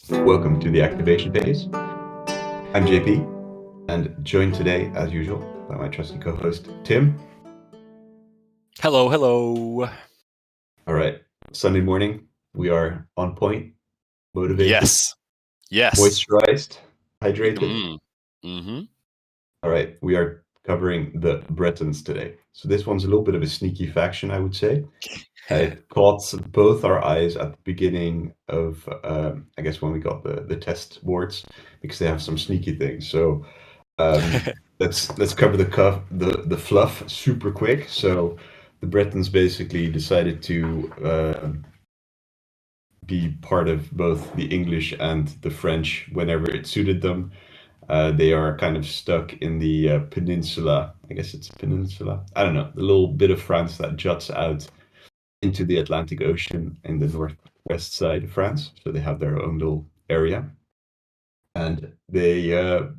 Welcome to the activation phase. I'm JP, and joined today, as usual, by my trusty co-host, Tim. Hello, hello. All right, Sunday morning, we are on point, motivated, Yes. moisturized, hydrated. Mm-hmm. All right, we are covering the Bretons today. So this one's a little bit of a sneaky faction, I would say. It caught both our eyes at the beginning of, I guess, when we got the test boards, because they have some sneaky things. So let's cover the fluff super quick. So the Bretons basically decided to be part of both the English and the French whenever it suited them. They are kind of stuck in the peninsula. I guess it's a peninsula. I don't know, the little bit of France that juts out into the Atlantic Ocean in the northwest side of France. So they have their own little area, and they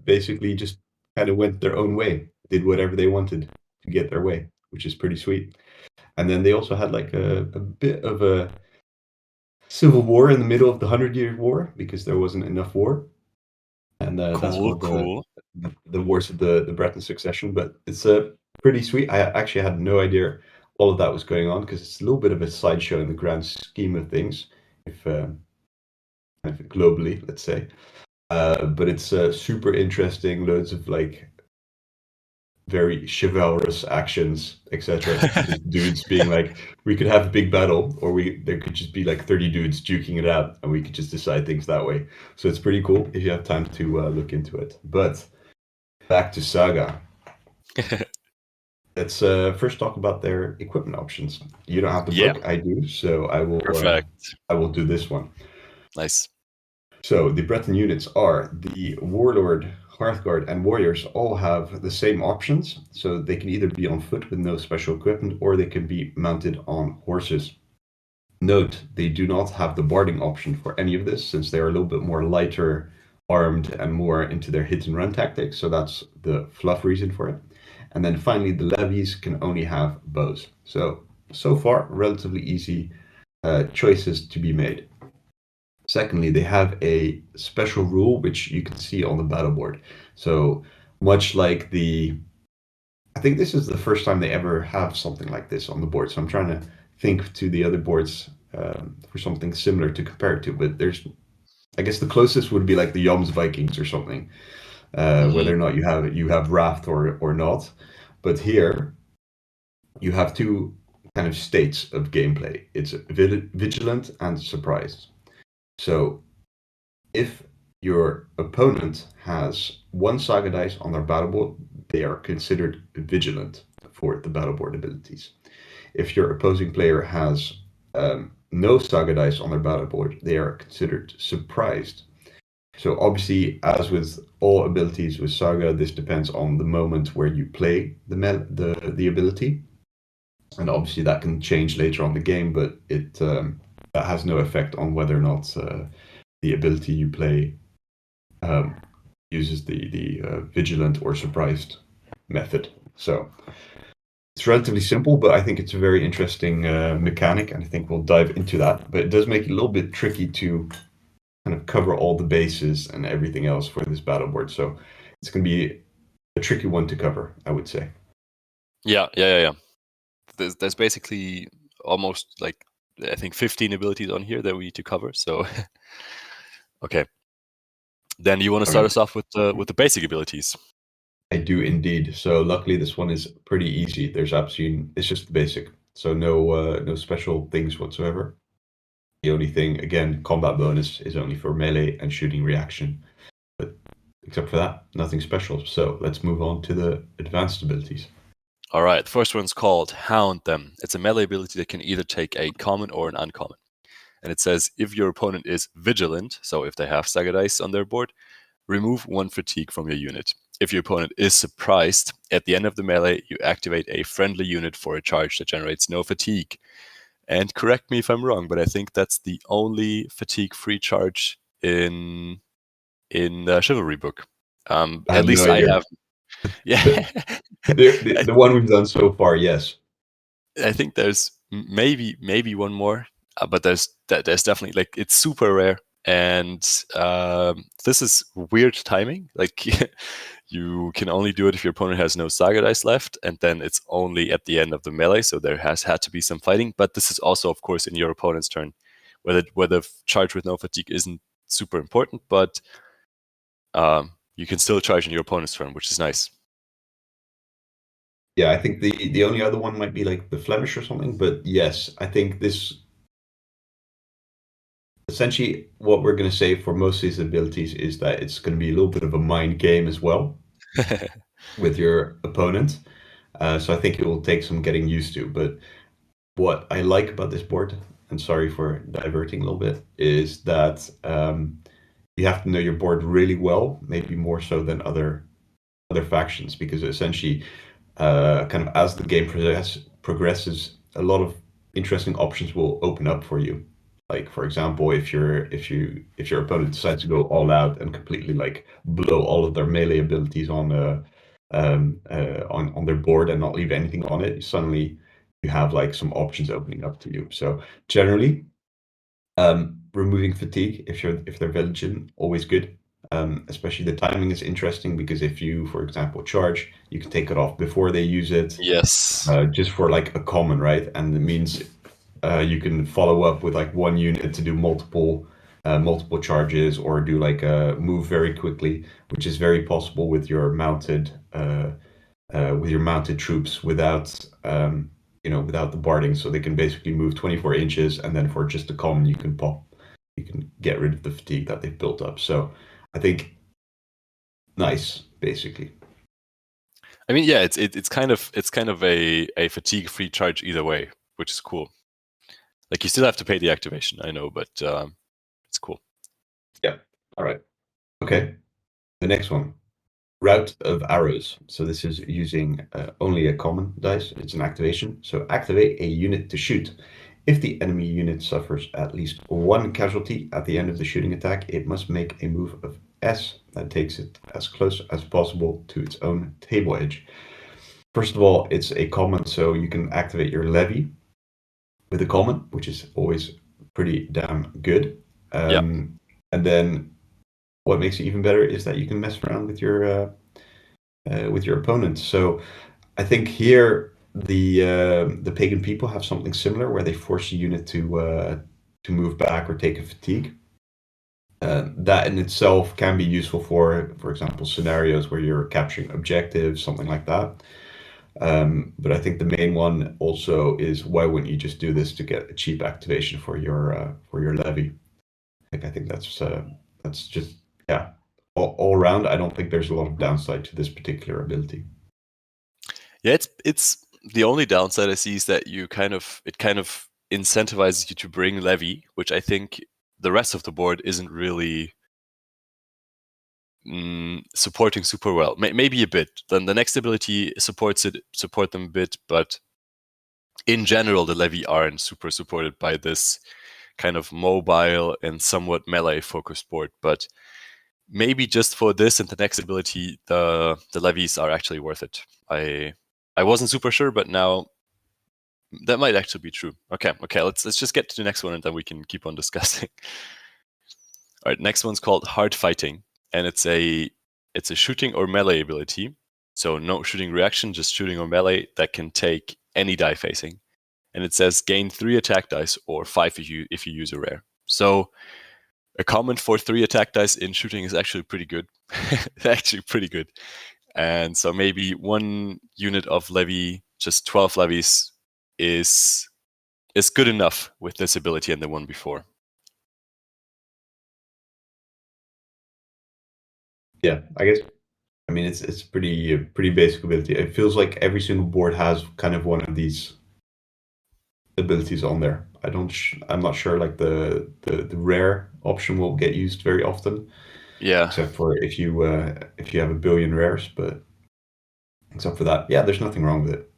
basically just kind of went their own way, did whatever they wanted to get their way, which is pretty sweet. And then they also had like a bit of a civil war in the middle of the 100 Year War because there wasn't enough war, and that's called Cool. the Wars of the Breton Succession. But it's pretty sweet. I actually had no idea all of that was going on because it's a little bit of a sideshow in the grand scheme of things, if kind of globally, let's say. But it's super interesting. Loads of like very chivalrous actions, etc. Just dudes being like, we could have a big battle, or there could just be like 30 dudes duking it out, and we could just decide things that way. So it's pretty cool if you have time to look into it. But back to Saga. Let's first talk about their equipment options. You don't have the Yeah. book, I do, so Perfect. I will do this one. Nice. So the Breton units are the Warlord, Hearthguard, and Warriors all have the same options. So they can either be on foot with no special equipment, or they can be mounted on horses. Note, they do not have the barding option for any of this, since they are a little bit more lighter armed and more into their hit and run tactics. So that's the fluff reason for it. And then finally, the levies can only have bows. So far, relatively easy choices to be made. Secondly, they have a special rule which you can see on the battle board. So much like I think this is the first time they ever have something like this on the board. So I'm trying to think to the other boards for something similar to compare it to. But I guess the closest would be like the Yoms Vikings or something, whether or not you have Wrath or not. But here you have two kind of states of gameplay. It's vigilant and surprise. So if your opponent has one Saga dice on their battle board, they are considered vigilant for the battle board abilities. If your opposing player has no Saga dice on their battle board, they are considered surprised. So obviously, as with all abilities with Saga, this depends on the moment where you play the ability, and obviously that can change later on the game, but that has no effect on whether or not the ability you play uses the vigilant or surprised method. So it's relatively simple, but I think it's a very interesting mechanic, and I think we'll dive into that. But it does make it a little bit tricky to kind of cover all the bases and everything else for this battle board. So it's going to be a tricky one to cover, I would say. Yeah. There's basically almost like, I think 15 abilities on here that we need to cover. So, okay. Then you want to start us off with the basic abilities. I do indeed. So luckily this one is pretty easy. It's just basic. So no special things whatsoever. The only thing, again, combat bonus is only for melee and shooting reaction. But except for that, nothing special. So let's move on to the advanced abilities. All right. The first one's called Hound Them. It's a melee ability that can either take a common or an uncommon. And it says if your opponent is vigilant, so if they have Saga dice on their board, remove one fatigue from your unit. If your opponent is surprised, at the end of the melee, you activate a friendly unit for a charge that generates no fatigue. And correct me if I'm wrong, but I think that's the only fatigue-free charge in the Chivalry book. I At have no least I idea. have. Yeah, The one we've done so far, yes. I think there's maybe one more, but there's definitely, like, it's super rare. And this is weird timing. Like you can only do it if your opponent has no saga dice left, and then it's only at the end of the melee. So there has had to be some fighting. But this is also, of course, in your opponent's turn, where the charge with no fatigue isn't super important, but you can still charge in your opponent's turn, which is nice. Yeah, I think the only other one might be like the Flemish or something, but yes, I think this essentially what we're going to say for most of these abilities is that it's going to be a little bit of a mind game as well with your opponent. So I think it will take some getting used to. But what I like about this board, and sorry for diverting a little bit, is that you have to know your board really well, maybe more so than other factions, because essentially, kind of as the game progresses, a lot of interesting options will open up for you. Like for example, if your opponent decides to go all out and completely like blow all of their melee abilities on their board and not leave anything on it, suddenly you have like some options opening up to you. So generally, removing fatigue if they're vigilant, always good. Especially the timing is interesting because if you, for example, charge, you can take it off before they use it, Yes. just for like a common, right? And it means you can follow up with like one unit to do multiple charges or do like a move very quickly, which is very possible with your mounted troops without without the barding. So they can basically move 24 inches, and then for just a common, you can get rid of the fatigue that they've built up. So I think nice, basically. I mean, yeah, it's kind of a fatigue-free charge either way, which is cool. Like you still have to pay the activation, I know, but it's cool. Yeah. All right. Okay. The next one, Route of Arrows. So this is using only a common dice. It's an activation. So activate a unit to shoot. If the enemy unit suffers at least one casualty at the end of the shooting attack, it must make a move of S that takes it as close as possible to its own table edge. First of all, it's a common, so you can activate your levy with a common, which is always pretty damn good. Yeah. And then what makes it even better is that you can mess around with your opponent. So I think here the pagan people have something similar where they force a unit to move back or take a fatigue. That in itself can be useful for example, scenarios where you're capturing objectives, something like that. But I think the main one also is why wouldn't you just do this to get a cheap activation for your levy? Like I think that's just yeah. All around, I don't think there's a lot of downside to this particular ability. Yeah, it's the only downside I see is that it kind of incentivizes you to bring levy, which I think the rest of the board isn't really supporting super well. Maybe a bit. Then the next ability support them a bit, but in general, the levy aren't super supported by this kind of mobile and somewhat melee focused board. But maybe just for this and the next ability, the levies are actually worth it. I wasn't super sure, but now that might actually be true. Okay, let's just get to the next one and then we can keep on discussing. All right, next one's called Hard Fighting, and it's a shooting or melee ability. So no shooting reaction, just shooting or melee that can take any die facing. And it says gain 3 attack dice or 5 if you use a rare. So a common for 3 attack dice in shooting is actually pretty good. Actually pretty good. And so maybe one unit of levy, just 12 levies, is good enough with this ability and the one before. Yeah, I guess. I mean, it's pretty basic ability. It feels like every single board has kind of one of these abilities on there. I'm not sure like the rare option will get used very often, Yeah. except for if you have a billion rares. But except for that, yeah, there's nothing wrong with it.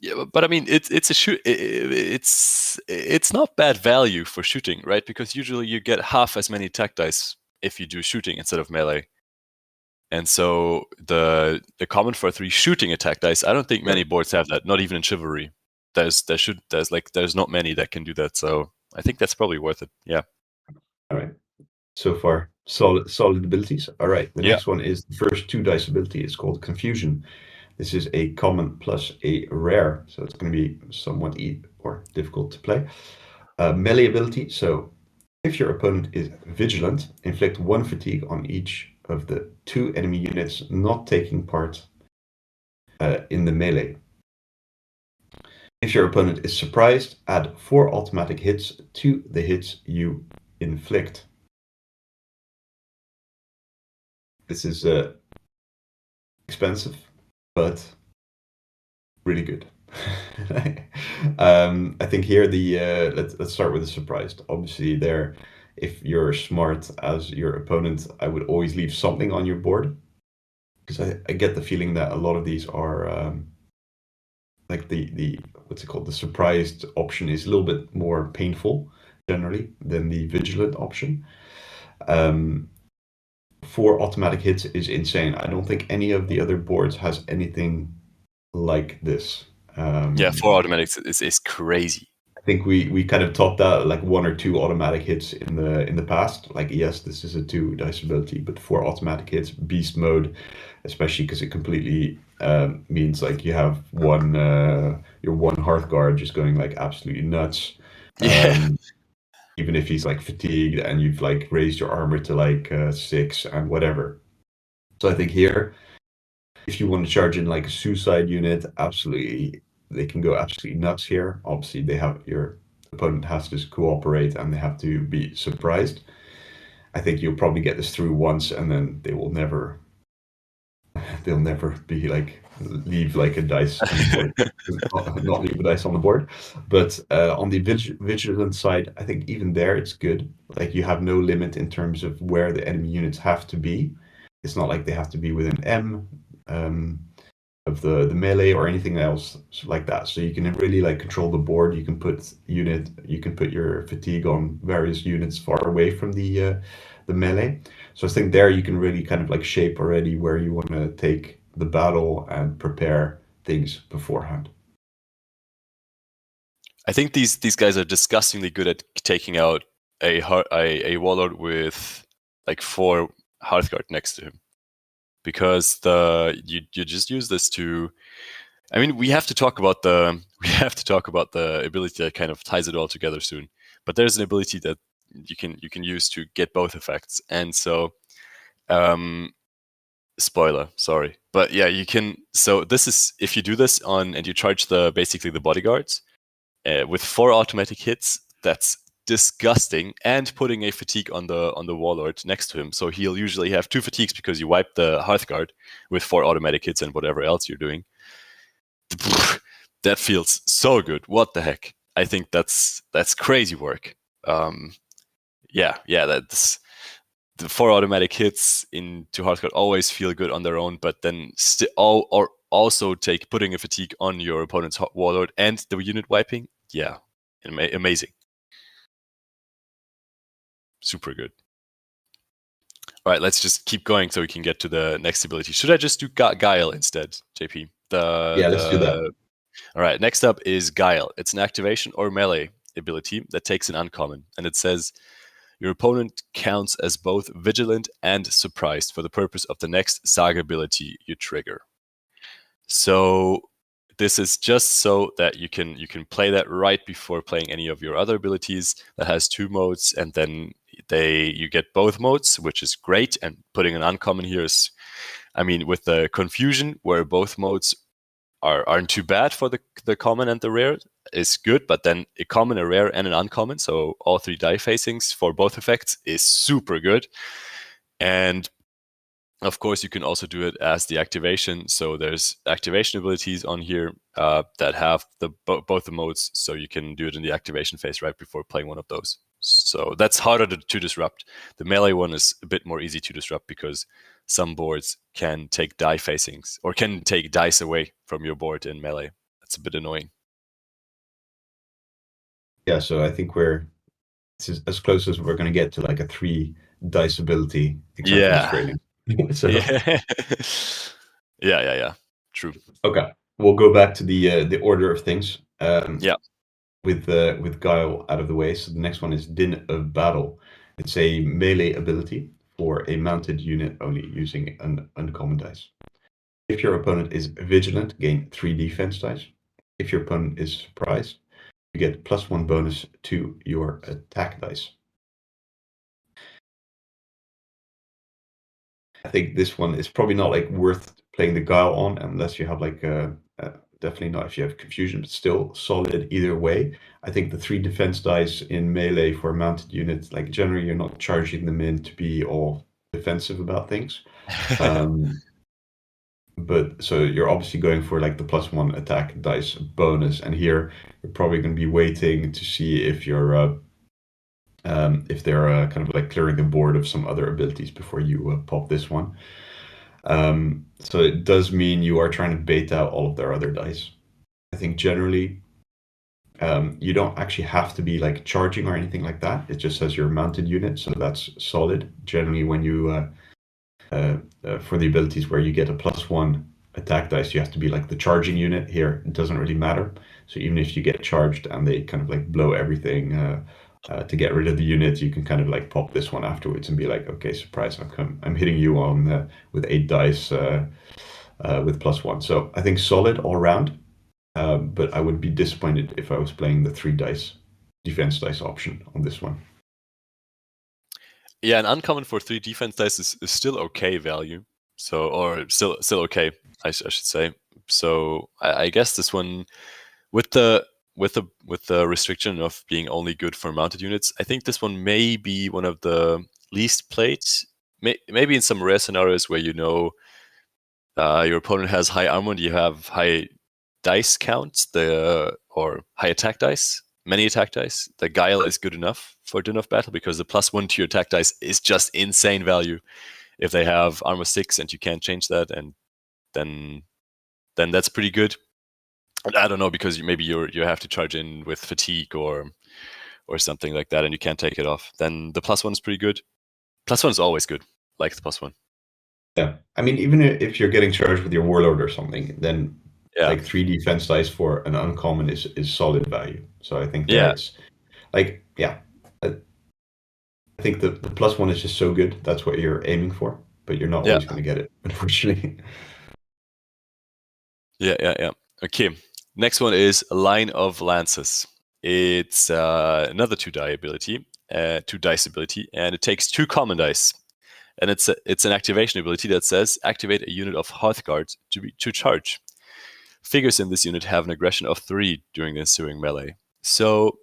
Yeah, but I mean, it's a shoot. It's not bad value for shooting, right? Because usually you get half as many attack dice if you do shooting instead of melee. And so the common for 3 shooting attack dice, I don't think many boards have that. Not even in Chivalry. There's not many that can do that. So I think that's probably worth it. Yeah. All right. So far, solid abilities. All right, the Yeah. next one is the first 2 dice ability. It's called Confusion. This is a common plus a rare, so it's going to be somewhat or difficult to play. Melee ability, so if your opponent is vigilant, inflict 1 fatigue on each of the 2 enemy units not taking part in the melee. If your opponent is surprised, add 4 automatic hits to the hits you inflict. This is expensive, but really good. I think here let's start with the surprised. Obviously, there, if you're smart as your opponent, I would always leave something on your board, because I get the feeling that a lot of these are like the what's it called, the surprised option is a little bit more painful generally than the vigilant option. 4 automatic hits is insane. I don't think any of the other boards has anything like this. Yeah, 4 automatics is crazy. I think we kind of topped out like 1 or 2 automatic hits in the past. Like, yes, this is a 2 dice ability, but 4 automatic hits, beast mode, especially because it completely means like you have your one Hearthguard just going like absolutely nuts. Yeah. Even if he's like fatigued and you've like raised your armor to like 6 and whatever. So I think here, if you want to charge in like a suicide unit, absolutely, they can go absolutely nuts here. Obviously, your opponent has to cooperate and they have to be surprised. I think you'll probably get this through once, and then they'll never be like leave like a dice on the board, not leave a dice on the board. But on the vigilant side, I think even there it's good. Like, you have no limit in terms of where the enemy units have to be. It's not like they have to be within M of the melee or anything else like that. So you can really like control the board. You can put your fatigue on various units far away from the melee. So I think there you can really kind of like shape already where you want to take the battle and prepare things beforehand. I think these guys are disgustingly good at taking out a warlord with like 4 Hearthguard next to him, because you just use this to. I mean, we have to talk about the ability that kind of ties it all together soon. But there's an ability that you can use to get both effects, and so spoiler, sorry, but yeah, you can. So this is, if you do this on and you charge basically the bodyguards with 4 automatic hits, that's disgusting, and putting a fatigue on the warlord next to him, so he'll usually have 2 fatigues because you wipe the Hearthguard with 4 automatic hits and whatever else you're doing. That feels so good. What the heck? I think that's crazy work. That's the 4 automatic hits into Hearthguard always feel good on their own, but then also putting a fatigue on your opponent's warlord and the unit wiping. Yeah, amazing. Super good. All right, let's just keep going so we can get to the next ability. Should I just do Guile instead, JP? Let's do that. All right, next up is Guile. It's an activation or melee ability that takes an uncommon, and it says your opponent counts as both vigilant and surprised for the purpose of the next saga ability you trigger. So this is just so that you can play that right before playing any of your other abilities that has 2 modes, and then you get both modes, which is great. And putting an uncommon here is, I mean, with the Confusion, where both modes aren't too bad for the common and the rare, is good, but then a common, a rare, and an uncommon, so all 3 die facings for both effects, is super good. And of course, you can also do it as the activation. So there's activation abilities on here that have both the modes, so you can do it in the activation phase right before playing one of those. So that's harder to disrupt. The melee one is a bit more easy to disrupt because some boards can take die facings or can take dice away from your board in melee. That's a bit annoying. Yeah, so I think this is as close as we're going to get to like a 3 dice ability, except for the Australian. So yeah. True. okay, we'll go back to the order of things. Yeah. With Guile out of the way, so the next one is Din of Battle. It's a melee ability for a mounted unit only using an uncommon dice. If your opponent is vigilant, gain 3 defense dice. If your opponent is surprised, you get +1 bonus to your attack dice. I think this one is probably not like worth playing the Guile on unless you have like definitely not if you have confusion, but still solid either way. I think the 3 defense dice in melee for mounted units, like generally you're not charging them in to be all defensive about things. But so you're obviously going for like the +1 attack dice bonus, and here you're probably going to be waiting to see if you're if they're kind of like clearing the board of some other abilities before you pop this one. So it does mean you are trying to bait out all of their other dice. I think generally you don't actually have to be like charging or anything like that. It just says you're a mounted unit, so that's solid. Generally, when you for the abilities where you get a +1 attack dice, you have to be like the charging unit. Here, it doesn't really matter. So even if you get charged and they kind of like blow everything to get rid of the unit, you can kind of like pop this one afterwards and be like, okay, surprise, I'm hitting you on with 8 dice with +1. So I think solid all around, but I would be disappointed if I was playing the 3 dice defense dice option on this one. Yeah, an uncommon for 3 defense dice is still okay value. So, or still okay, I should say. So I guess this one, with the restriction of being only good for mounted units, I think this one may be one of the least played. Maybe in some rare scenarios where your opponent has high armor and you have high dice counts, or high attack dice, many attack dice. The Guile is good enough for Din of Battle because the +1 to your attack dice is just insane value. If they have armor 6 and you can't change that, and then that's pretty good. And I don't know, because maybe you have to charge in with fatigue or something like that, and you can't take it off. Then the +1 is pretty good. +1 is always good. Like the +1. Yeah, I mean, even if you're getting charged with your warlord or something, then Yeah. like 3 defense dice for an uncommon is solid value. So I think there Yeah. it's like, yeah, I think the +1 is just so good. That's what you're aiming for, but you're not always going to get it, unfortunately. Yeah. Okay. Next one is Line of Lances. It's another 2 dice ability, and it takes 2 common dice. And it's an activation ability that says activate a unit of Hearthguard to charge. Figures in this unit have an aggression of 3 during the ensuing melee. So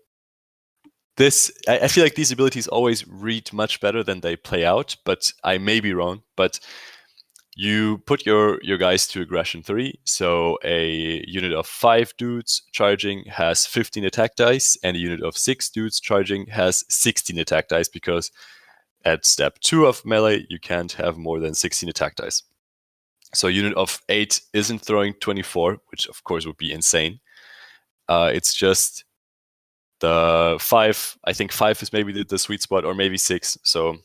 I feel like these abilities always read much better than they play out, but I may be wrong. But you put your guys to aggression 3, so a unit of 5 dudes charging has 15 attack dice, and a unit of 6 dudes charging has 16 attack dice, because at step 2 of melee, you can't have more than 16 attack dice. So a unit of 8 isn't throwing 24, which of course would be insane. It's just the 5. I think 5 is maybe the sweet spot, or maybe 6. So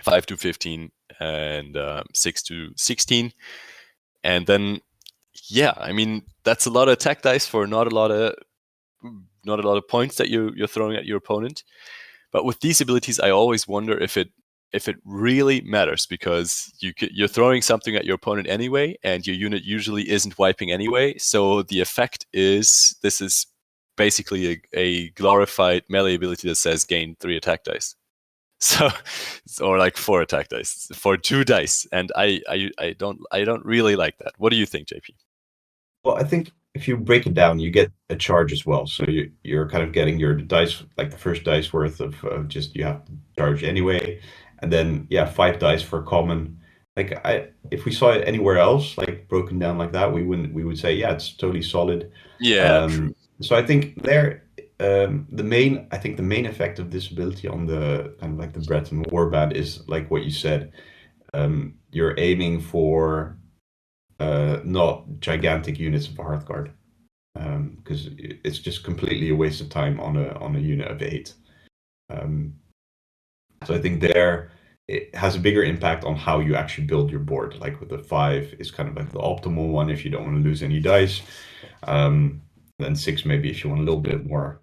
5 to 15 and 6 to 16. And then, yeah, I mean, that's a lot of attack dice for not a lot of points that you're throwing at your opponent. But with these abilities, I always wonder if it really matters, because you're throwing something at your opponent anyway, and your unit usually isn't wiping anyway. So the effect is, this is basically a glorified melee ability that says gain 3 attack dice. So, or like 4 attack dice for 2 dice, and I don't really like that. What do you think, JP? Well, I think if you break it down, you get a charge as well. So you're kind of getting your dice, like the first dice worth of just you have to charge anyway, and then 5 dice for common. Like if we saw it anywhere else, like broken down like that, we would say, yeah, it's totally solid. Yeah, true. So I think there, the main effect of this ability on the kind of like the Breton warband is like what you said. You're aiming for not gigantic units of Hearthguard, because it's just completely a waste of time on a unit of 8. So I think there it has a bigger impact on how you actually build your board. Like with the 5 is kind of like the optimal one if you don't want to lose any dice. Then 6 maybe if you want a little bit more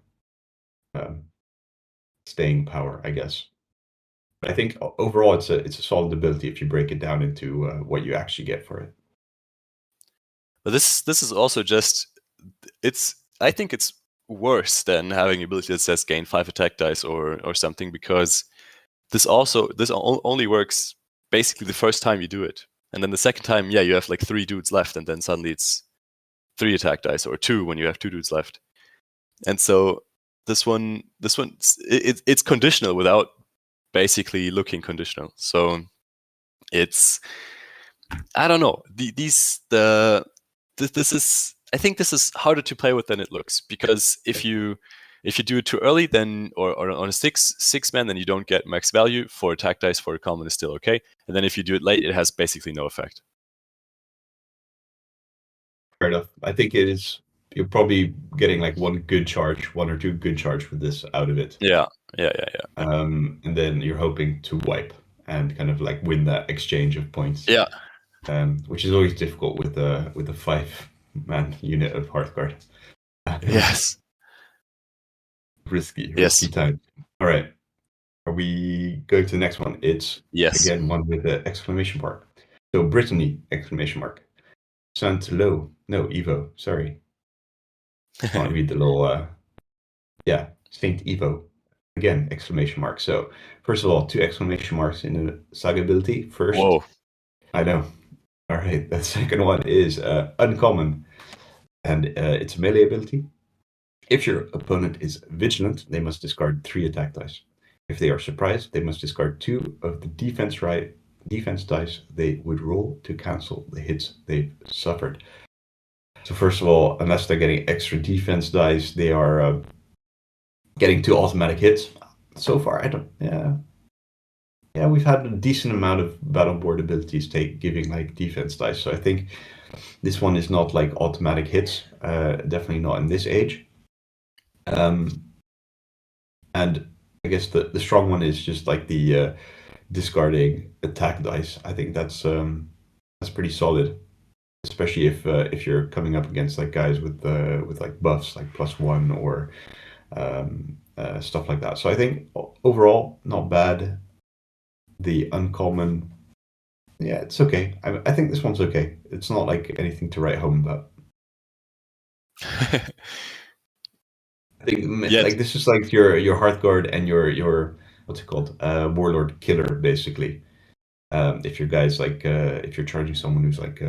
staying power, I guess. I think overall it's a solid ability if you break it down into what you actually get for it. But this is also just I think it's worse than having an ability that says gain 5 attack dice or something, because this only works basically the first time you do it. And then the second time, yeah, you have like 3 dudes left, and then suddenly it's 3 attack dice, or 2 when you have 2 dudes left. And so this one it's conditional without basically looking conditional. So it's, I don't know. This is, I think this is harder to play with than it looks, because if you do it too early, then or on a six man, then you don't get max value. For attack dice for a common is still okay, and then if you do it late, it has basically no effect. Fair enough. I think it is. You're probably getting like one or two good charge with this out of it. Yeah. And then you're hoping to wipe and kind of like win that exchange of points. Yeah. Which is always difficult with a 5-man unit of Hearthguard. Yes. Risky Yes. time. All right. Are we going to the next one? It's again one with the exclamation mark. So Brittany exclamation mark. Saint-Lo. No, Evo. Sorry. I can't read the little Saint Evo. Again, exclamation mark. So first of all, 2 exclamation marks in the saga ability. First, whoa. I know. All right. The second one is uncommon, and it's a melee ability. If your opponent is vigilant, they must discard 3 attack dice. If they are surprised, they must discard 2 of the defense dice they would roll to cancel the hits they've suffered. So first of all, unless they're getting extra defense dice, they are getting 2 automatic hits. So far, we've had a decent amount of battle board abilities giving like defense dice. So I think this one is not like automatic hits. Definitely not in this age. And I guess the strong one is just like the discarding attack dice. I think that's pretty solid, especially if you're coming up against like guys with like buffs like +1 or stuff like that. So I think overall not bad. The uncommon, yeah, it's okay. I think this one's okay. It's not like anything to write home about. I think like this is like your Hearthguard and your what's it called, Warlord killer basically. If your guy's like if you're charging someone who's like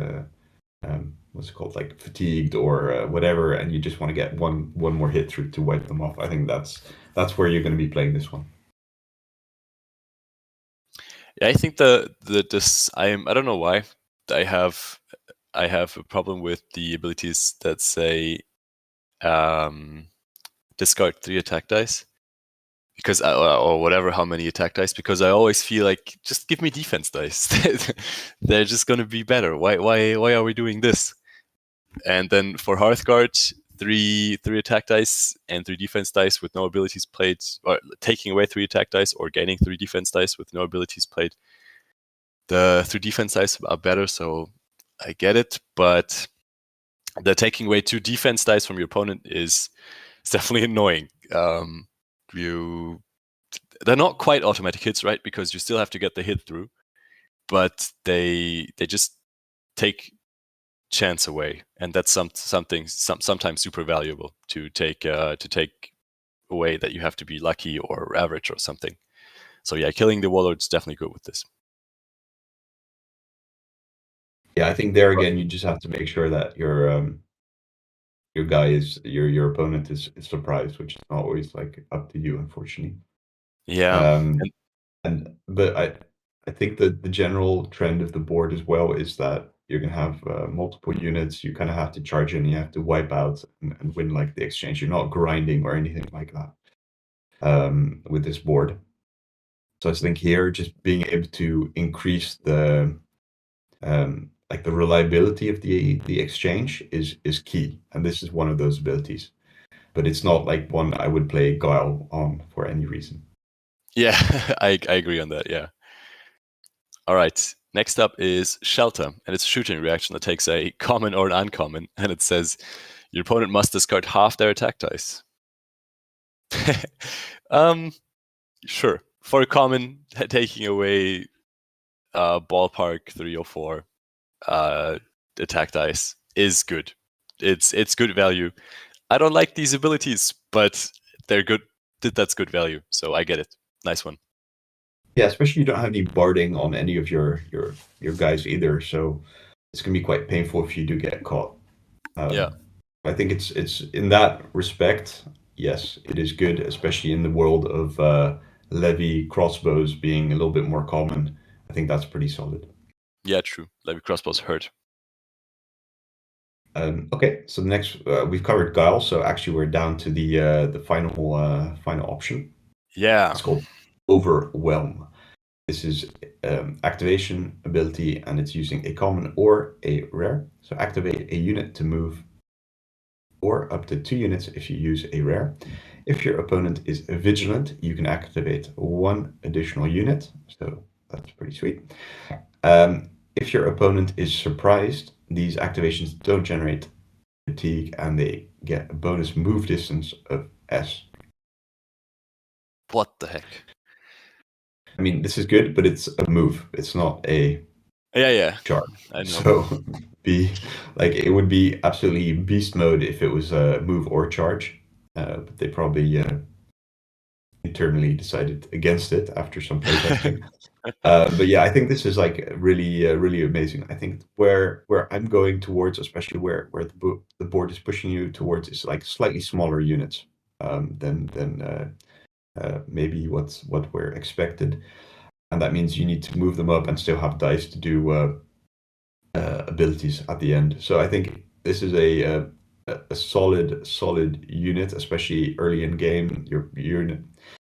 what's it called, like fatigued or whatever, and you just want to get one more hit through to wipe them off, I think that's where you're going to be playing this one. Yeah, I think this I don't know why I have a problem with the abilities that say discard 3 attack dice, because or whatever, how many attack dice, because I always feel like, just give me defense dice. They're just going to be better. Why are we doing this? And then for Hearthguard, 3 attack dice and 3 defense dice with no abilities played, or taking away 3 attack dice or gaining 3 defense dice with no abilities played. The 3 defense dice are better, so I get it, but the taking away 2 defense dice from your opponent is definitely annoying. They're not quite automatic hits, right? Because you still have to get the hit through, but they just take chance away, and that's sometimes super valuable to take away, that you have to be lucky or average or something. So yeah, killing the Warlord's definitely good with this. Yeah, I think there again, you just have to make sure that your guy is your opponent is surprised, which is not always like up to you, unfortunately. Yeah. But I think that the general trend of the board as well is that you're gonna have multiple units. You kind of have to charge in. You have to wipe out and win like the exchange. You're not grinding or anything like that with this board. So I think here, just being able to increase the like the reliability of the exchange is key, and this is one of those abilities. But it's not like one I would play Guile on for any reason. Yeah, I agree on that. Yeah. All right. Next up is Shelter, and it's a shooting reaction that takes a common or an uncommon, and it says your opponent must discard half their attack dice. Sure. for a common, taking away ballpark 3 or 4 attack dice is good. It's good value. I don't like these abilities, but they're good. That's good value, so I get it. Nice one. Yeah, especially you don't have any barding on any of your guys either, so it's gonna be quite painful if you do get caught. Yeah. I think it's in that respect, yes, it is good, especially in the world of levy crossbows being a little bit more common. I think that's pretty solid. Yeah, true. Levy crossbows hurt. Okay, so the next we've covered guile, so actually we're down to the final option. Yeah. It's called overwhelm. This is activation ability, and it's using a common or a rare. So activate a unit to move, or up to 2 units if you use a rare. If your opponent is vigilant, you can activate 1 additional unit. So that's pretty sweet. If your opponent is surprised, these activations don't generate fatigue, and they get a bonus move distance of S. What the heck? I mean, this is good, but it's a move. It's not a Yeah. charge. I know. So it would be absolutely beast mode if it was a move or charge. But they probably internally decided against it after some playtesting. But yeah, I think this is like really really amazing. I think where I'm going towards, especially where the board is pushing you towards, is like slightly smaller units than maybe what we're expected, and that means you need to move them up and still have dice to do abilities at the end. So I think this is a solid unit, especially early in game.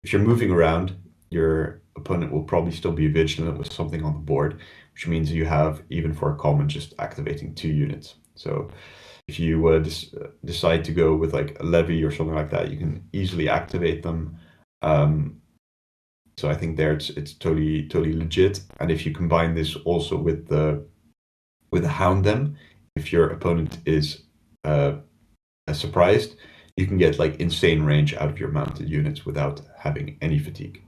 If you're moving around, your opponent will probably still be vigilant with something on the board, which means you have, even for a common, just activating 2 units. So if you decide to go with like a levy or something like that, you can easily activate them. So I think there it's totally legit. And if you combine this also with the hound them, if your opponent is surprised, you can get like insane range out of your mounted units without having any fatigue.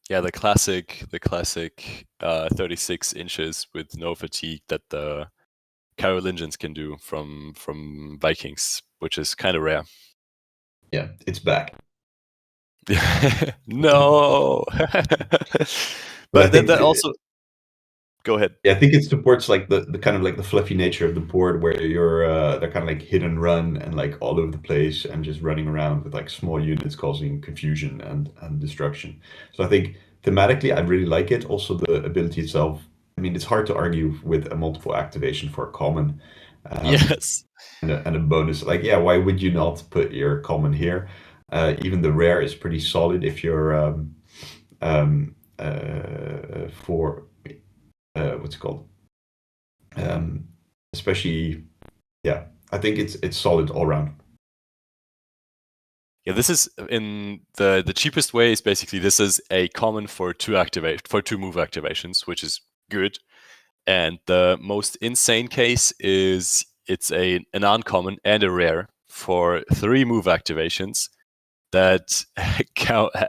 Yeah, the classic 36 inches with no fatigue that the Carolingians can do from Vikings, which is kind of rare. Yeah, it's back. No. But that also. Go ahead. Yeah, I think it supports like the kind of like the fluffy nature of the board, where they're kind of like hit and run and like all over the place and just running around with like small units causing confusion and destruction. So I think thematically I really like it. Also the ability itself. I mean, it's hard to argue with a multiple activation for a common. Yes. And a bonus. Like, yeah, why would you not put your common here? Even the rare is pretty solid if you're for what's it called? Especially, yeah, I think it's solid all around. Yeah, this is in the cheapest way is basically this is a common for 2 move activations, which is good. And the most insane case is it's an uncommon and a rare for 3 move activations that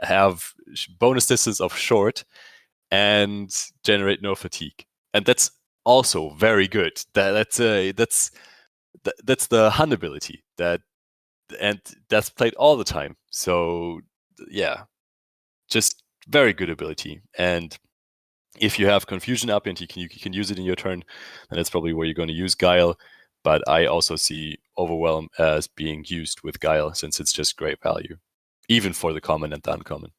have bonus distance of short and generate no fatigue. And that's also very good. That's the Hun ability and that's played all the time. So yeah, just very good ability. And if you have confusion up and you can use it in your turn, then that's probably where you're going to use guile. But I also see overwhelm as being used with guile, since it's just great value, even for the common and the uncommon.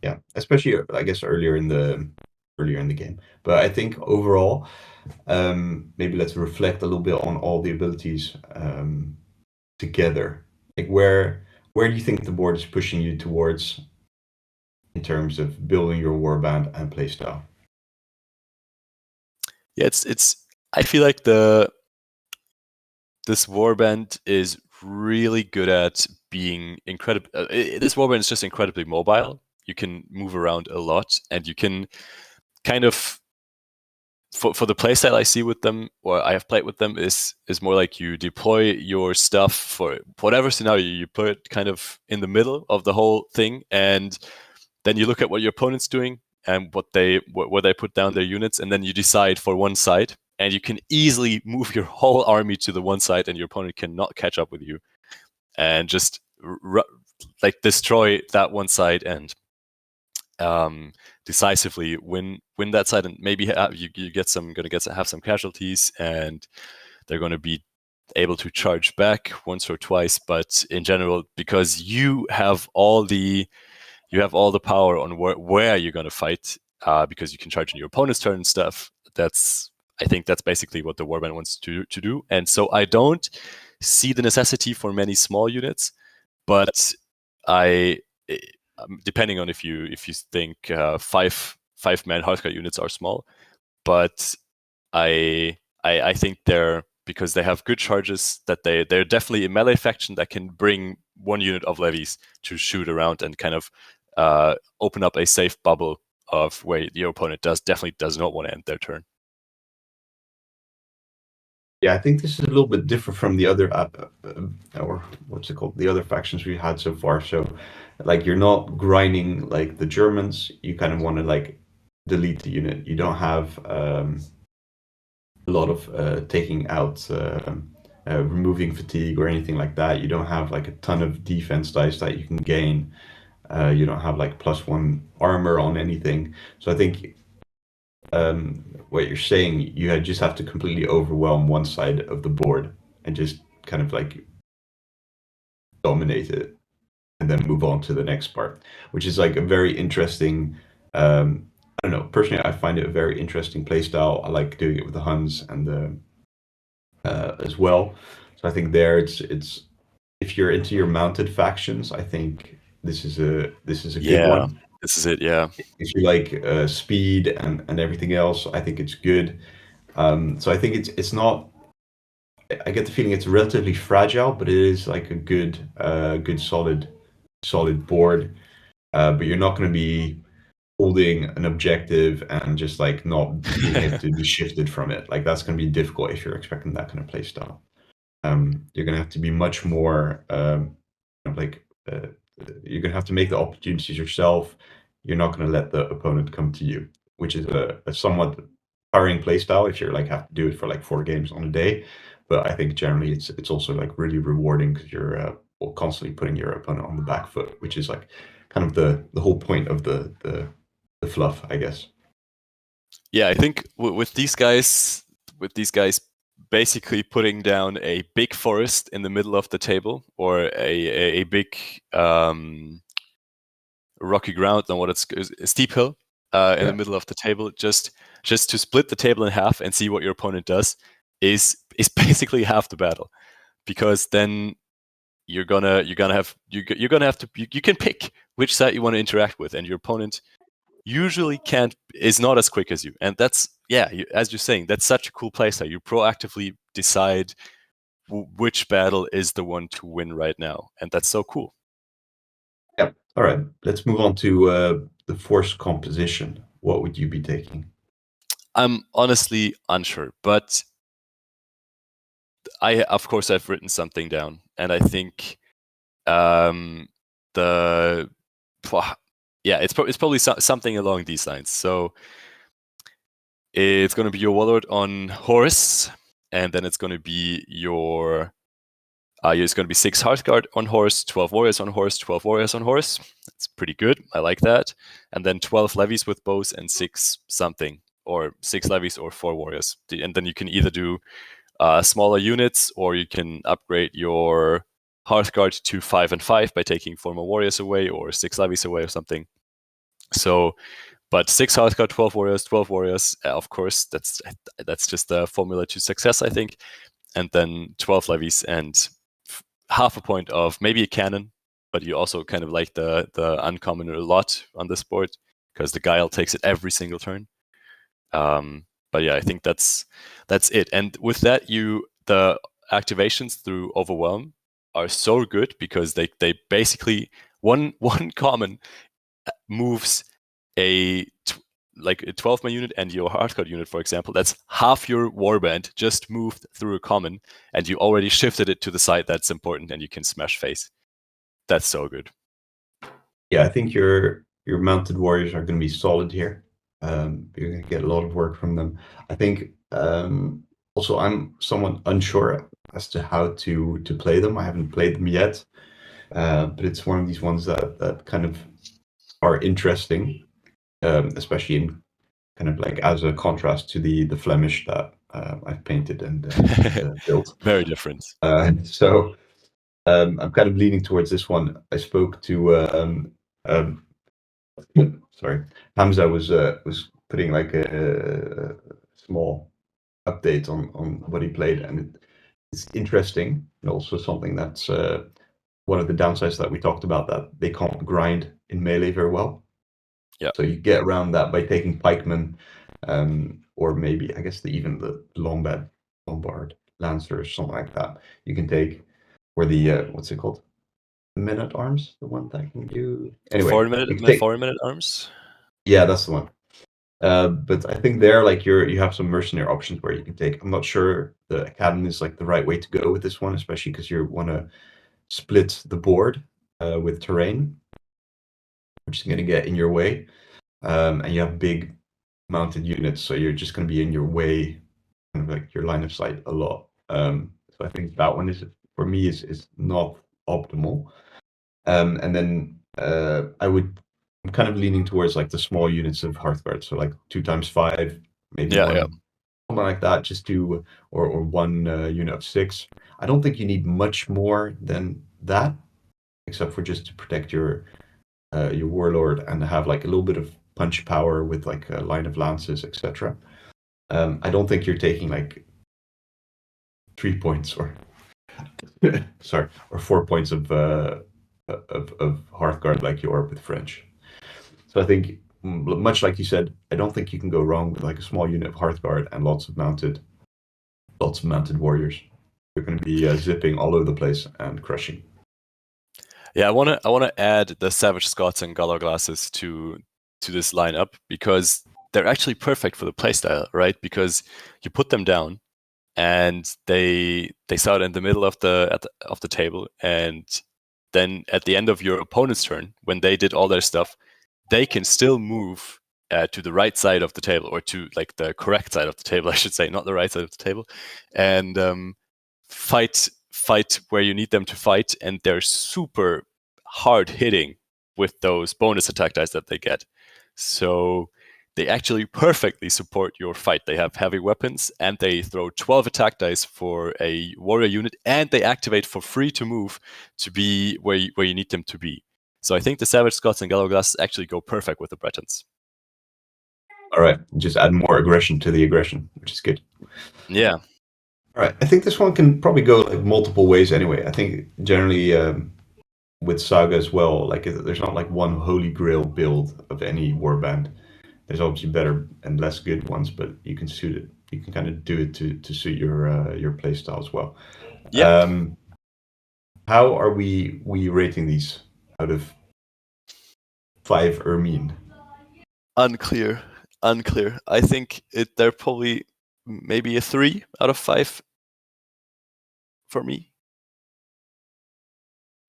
Yeah, especially I guess earlier in the game. But I think overall, maybe let's reflect a little bit on all the abilities together. Like where do you think the board is pushing you towards in terms of building your warband and playstyle? Yeah, it's. I feel like this warband is really good at being incredible. This warband is just incredibly mobile. You can move around a lot, and you can kind of for the playstyle I see with them, or I have played with them, is more like you deploy your stuff for whatever scenario you put kind of in the middle of the whole thing, and then you look at what your opponent's doing and where they put down their units, and then you decide for one side, and you can easily move your whole army to the one side, and your opponent cannot catch up with you, and just like destroy that one side and decisively win that side, and maybe you have some casualties, and they're going to be able to charge back once or twice. But in general, because you have all the power on where you're going to fight, because you can charge in your opponent's turn and stuff. I think that's basically what the warband wants to do. And so I don't see the necessity for many small units, but depending on if you think 5-man Hearthguard units are small, but I think because they have good charges, that they're definitely a melee faction that can bring one unit of levies to shoot around and kind of open up a safe bubble of where your opponent definitely does not want to end their turn. Yeah, I think this is a little bit different from the other, or what's it called, the other factions we've had so far. So, like, you're not grinding like the Germans. You kind of want to like delete the unit. You don't have a lot of taking out, removing fatigue or anything like that. You don't have like a ton of defense dice that you can gain. You don't have like +1 armor on anything. So I think what you're saying, you just have to completely overwhelm one side of the board and just kind of like dominate it, and then move on to the next part, which is like a very interesting. I don't know. Personally, I find it a very interesting playstyle. I like doing it with the Huns and the as well. So I think there, it's if you're into your mounted factions, I think this is a good one. This is it, yeah. If you like speed and everything else, I think it's good. So I think it's not. I get the feeling it's relatively fragile, but it is like a good, solid board. But you're not going to be holding an objective and just like not being able to be shifted from it. Like, that's going to be difficult if you're expecting that kind of play style. You're going to have to be much more like you're going to have to make the opportunities yourself. You're not going to let the opponent come to you, which is a somewhat tiring play style if you're like have to do it for like 4 games on a day. But I think generally it's also like really rewarding because you're constantly putting your opponent on the back foot, which is like kind of the whole point of the fluff, I guess. Yeah, I think with these guys basically putting down a big forest in the middle of the table, or a big rocky ground, on what it's a steep hill in the middle of the table, just to split the table in half and see what your opponent does is basically half the battle, because then you're gonna have to you can pick which side you want to interact with, and your opponent usually is not as quick as you. And that's, as you're saying, that's such a cool playstyle. You proactively decide which battle is the one to win right now, and that's so cool. Yep. All right, let's move on to the force composition. What would you be taking? I'm honestly unsure, but of course I've written something down, and I think it's probably something along these lines. So it's going to be your warlord on horse, and then it's going to be it's going to be 6 Hearthguard on horse, 12 warriors on horse, 12 warriors on horse. That's pretty good. I like that. And then 12 levies with bows and 6 something, or 6 levies or 4 warriors. And then you can either do smaller units, or you can upgrade your Hearthguard to 5 and 5 by taking 4 more warriors away, or 6 levies away, or something. So, but 6 Hearthguard, 12 warriors. Of course, that's just the formula to success, I think. And then 12 levies and half a point of maybe a cannon, but you also kind of like the uncommon a lot on this board, because the Guile takes it every single turn. But yeah, I think that's it. And with that, the activations through Overwhelm are so good, because they basically one common moves a 12-man unit, and your Hearthguard unit, for example, that's half your warband just moved through a common, and you already shifted it to the side that's important, and you can smash face. That's so good. Yeah, I think you're your mounted warriors are going to be solid here. You're going to get a lot of work from them. I think also I'm somewhat unsure as to how to play them. I haven't played them yet, but it's one of these ones that kind of are interesting, especially in kind of like as a contrast to the Flemish that I've painted and built. Very different. So I'm kind of leaning towards this one. I spoke to sorry, Hamza was putting like a small update on what he played, and it's interesting, and also something that's one of the downsides that we talked about, that they can't grind in melee very well. Yeah. So you get around that by taking pikemen, or maybe I guess even the Lombard Lancer or something like that. You can take, or the what's it called? The men at arms, the one that can do. Anyway, you can take 4-minute arms. Yeah, that's the one. But I think there, like you have some mercenary options where you can take. I'm not sure the academy is like the right way to go with this one, especially because you want to split the board with terrain, which is going to get in your way, and you have big mounted units, so you're just going to be in your way, kind of like your line of sight a lot. So I think that one is, for me, is not optimal. And then I'm kind of leaning towards like the small units of Hearthguard, so like 2x5, maybe Yeah, one, yeah. something like that, just to or one unit of 6. I don't think you need much more than that, except for just to protect your warlord and have like a little bit of punch power with like a line of lances, etc. I don't think you're taking like 3 points or sorry, or 4 points of Hearthguard like you are with French. So I think, much like you said, I don't think you can go wrong with like a small unit of Hearthguard and lots of mounted warriors. You're going to be zipping all over the place and crushing. Yeah, I wanna add the Savage Scots and Galar Glasses to this lineup, because they're actually perfect for the playstyle, right? Because you put them down and they start in the middle of the table, and then at the end of your opponent's turn, when they did all their stuff, they can still move to the right side of the table, or to like the correct side of the table, I should say, not the right side of the table, and fight where you need them to fight, and they're super hard hitting with those bonus attack dice that they get. So they actually perfectly support your fight. They have heavy weapons, and they throw 12 attack dice for a warrior unit, and they activate for free to move to be where you need them to be. So I think the Savage Scots and Gallo Glasses actually go perfect with the Bretons. All right, just add more aggression to the aggression, which is good. Yeah. All right, I think this one can probably go like multiple ways anyway. I think generally with Saga as well, like there's not like one holy grail build of any warband. There's obviously better and less good ones, but you can suit it. You can kind of do it to suit your play style as well. Yeah. How are we rating these out of 5 Ermine? Unclear. I think they're probably maybe a 3 out of 5 for me.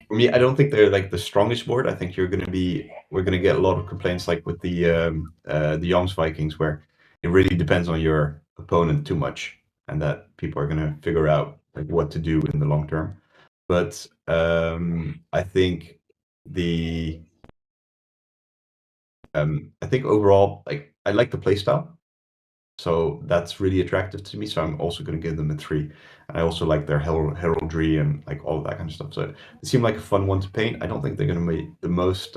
For me, I don't think they're like the strongest board. I think we're going to get a lot of complaints like with the Young's Vikings, where it really depends on your opponent too much, and that people are going to figure out like what to do in the long term. But I think I think overall, like I like the playstyle, so that's really attractive to me. So I'm also going to give them a 3. And I also like their heraldry and like all of that kind of stuff. So it seemed like a fun one to paint. I don't think they're going to be the most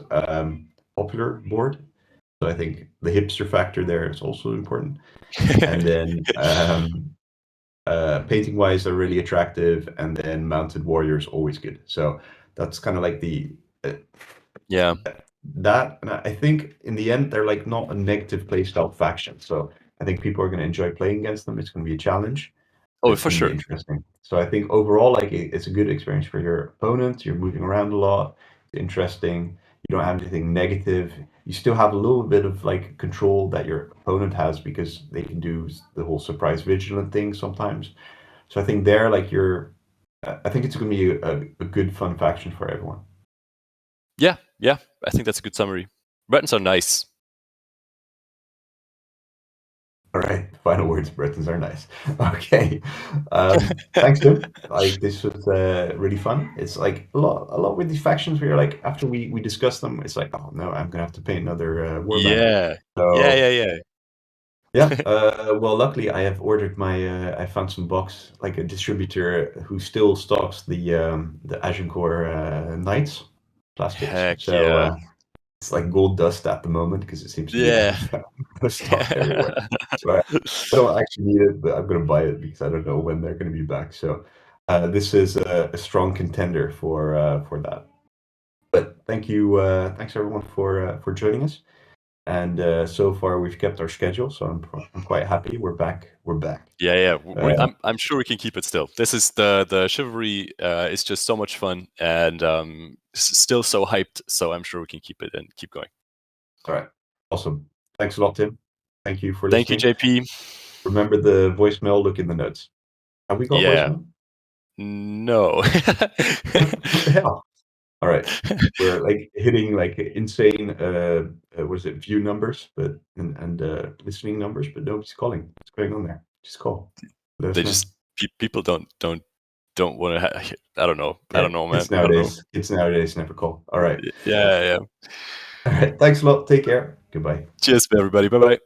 popular board. So I think the hipster factor there is also important. And then painting wise, they're really attractive. And then mounted warriors always good. So that's kind of like the Yeah. that, and I think in the end they're like not a negative playstyle faction. So I think people are going to enjoy playing against them. It's going to be a challenge. Oh, It's for going to sure. be interesting. So I think overall, like it's a good experience for your opponent. You're moving around a lot. It's interesting. You don't have anything negative. You still have a little bit of like control that your opponent has, because they can do the whole surprise vigilant thing sometimes. So I think there, like I think it's going to be a good fun faction for everyone. Yeah. I think that's a good summary. Bretons are nice. All right, final words. Bretons are nice. Okay, thanks, Tim. Like this was really fun. It's like a lot with these factions. Where like after we discuss them, it's like, oh no, I'm gonna have to pay another warband. Yeah. So Yeah. yeah. Well, luckily I have ordered my. I found some box like a distributor who still stocks the Agincourt Knights plastics. Heck So yeah. it's like gold dust at the moment because it seems to be Yeah. stocked everywhere. So I don't actually need it, but I'm going to buy it because I don't know when they're going to be back. So this is a strong contender for that. But thank you, thanks everyone for joining us. And so far we've kept our schedule, so I'm quite happy. We're back. We're back. Yeah. Uh, I'm sure we can keep it still. This is the chivalry is just so much fun and still so hyped. So I'm sure we can keep it and keep going. all right, awesome. Thanks a lot, Tim. Thank you for Thank you, listening. JP. Remember the voicemail. Look in the notes. Have we got Yeah. voicemail? No. What the hell? All right. We're like hitting like insane was it view numbers and listening numbers, but nobody's calling. What's going on there? Just call. Let us They know. just people don't want to. I don't know. I Yeah, don't know, man. kids I don't know. nowadays never call. All right. Yeah. All right. Thanks a lot. Take care. Goodbye. Cheers, everybody. Bye bye.